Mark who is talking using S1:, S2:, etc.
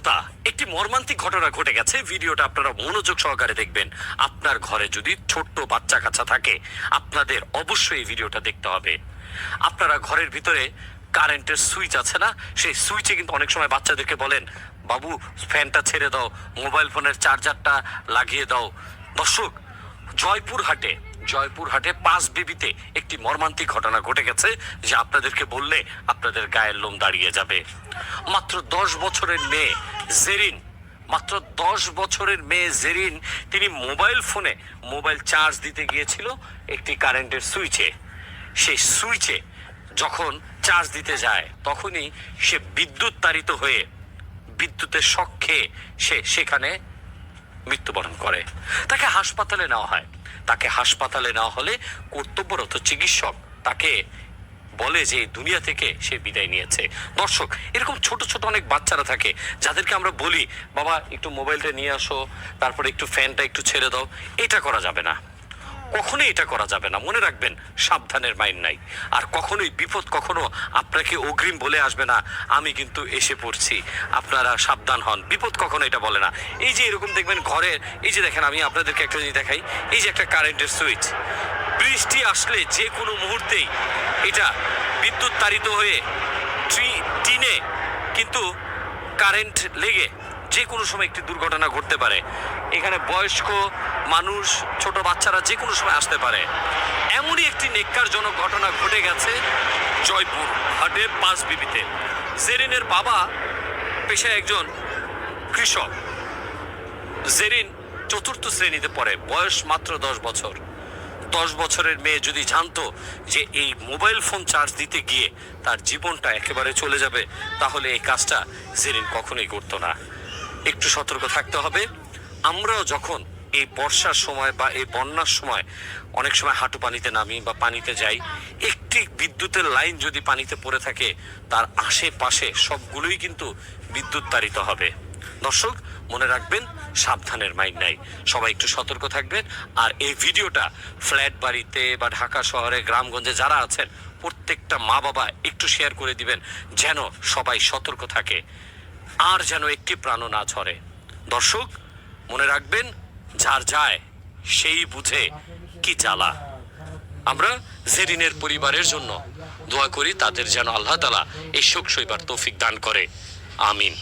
S1: শ্রোতা, একটি মর্মান্তিক ঘটনা ঘটে গেছে। ভিডিওটা আপনারা মনোযোগ সহকারে দেখবেন। আপনার ঘরে যদি ছোট্ট বাচ্চা কাচ্চা থাকে, আপনাদের অবশ্যই এই ভিডিওটা দেখতে হবে। আপনারা ঘরের ভিতরে কারেন্টের সুইচ আছে না, সেই সুইচে কিন্তু অনেক সময় বাচ্চাদেরকে বলেন, বাবু ফ্যানটা ছেড়ে দাও, মোবাইল ফোনের চার্জারটা লাগিয়ে দাও। দর্শক, জয়পুরহাটে 5 বিবিতে একটি মর্মান্তিক ঘটনা ঘটে গেছে, যা আপনাদেরকে বললে আপনাদের গায়ের লোম দাঁড়িয়ে যাবে। মাত্র 10 বছরের মেয়ে জেরিন, তিনি মোবাইল ফোনে মোবাইল চার্জ দিতে গিয়েছিল একটি কারেন্টের সুইচে। সেই সুইচে যখন চার্জ দিতে যায়, তখনই সে বিদ্যুৎ তাড়িত হয়ে বিদ্যুতের শক খেয়ে সে সেখানে মৃত্যুবরণ করে। তাকে হাসপাতালে নেওয়া হলে কর্তব্যরত চিকিৎসক তাকে বলে যে দুনিয়া থেকে সে বিদায় নিয়েছে। দর্শক, এরকম ছোট ছোট অনেক বাচ্চারা থাকে যাদেরকে আমরা বলি, বাবা একটু মোবাইলটা নিয়ে আসো, তারপরে একটু ফ্যানটা একটু ছেড়ে দাও। এটা করা যাবে না, কখনোই এটা করা যাবে না। মনে রাখবেন, সাবধানের মাইন নাই। আর কখনোই বিপদ কখনো আপনাকে অগ্রিম বলে আসবে না, আমি কিন্তু এসে পড়ছি, আপনারা সাবধান হন। বিপদ কখনো এটা বলে না। এই যে এরকম দেখবেন ঘরের, এই যে দেখেন, আমি আপনাদেরকে একটা জিনিস দেখাই, এই যে একটা কারেন্টের সুইচ, বৃষ্টি আসলে যে কোনো মুহূর্তেই এটা বিদ্যুৎ তাড়িত হয়ে টিনে কিন্তু কারেন্ট লেগে যে কোনো সময় একটি দুর্ঘটনা ঘটতে পারে। এখানে বয়স্ক মানুষ, ছোট বাচ্চারা যে কোনো সময় আসতে পারে। এমনই একটি নেক্কারজনক ঘটনা ঘটে গেছে জয়পুরহাটের 5 বিবিতে। জেরিনের বাবা পেশায় একজন কৃষক। জেরিন 4th শ্রেণীতে পড়ে, বয়স মাত্র 10 বছর। 10 বছরের মেয়ে যদি জানতো যে এই মোবাইল ফোন চার্জ দিতে গিয়ে তার জীবনটা একেবারে চলে যাবে, তাহলে এই কাজটা জেরিন কখনোই করতো না। একটু সতর্ক থাকতে হবে। আমরাও যখন এই বর্ষার সময় বা এই বন্যার সময় অনেক সময় হাঁটু পানিতে নামি বা পানিতে যাই, একটি বিদ্যুতের লাইন যদি পানিতে পড়ে থাকে, তার আশেপাশে সবগুলোই কিন্তু বিদ্যুৎ তাড়িত হবে। দর্শক, মনে রাখবেন, সাবধানের মাইন নাই। সবাই একটু সতর্ক থাকবেন। আর এই ভিডিওটা ফ্ল্যাট বাড়িতে বা ঢাকা শহরে, গ্রামগঞ্জে যারা আছেন, প্রত্যেকটা মা বাবা একটু শেয়ার করে দিবেন, যেন সবাই সতর্ক থাকে, আর যেন একটি প্রাণও না ঝরে। দর্শক, মনে রাখবেন, যার যায় সেই বুঝে কি জ্বালা। আমরা জেরিনের পরিবারের জন্য দোয়া করি, তাদের যেন আল্লাহ তাআলা এই শোক সইবার তৌফিক দান করে। আমিন।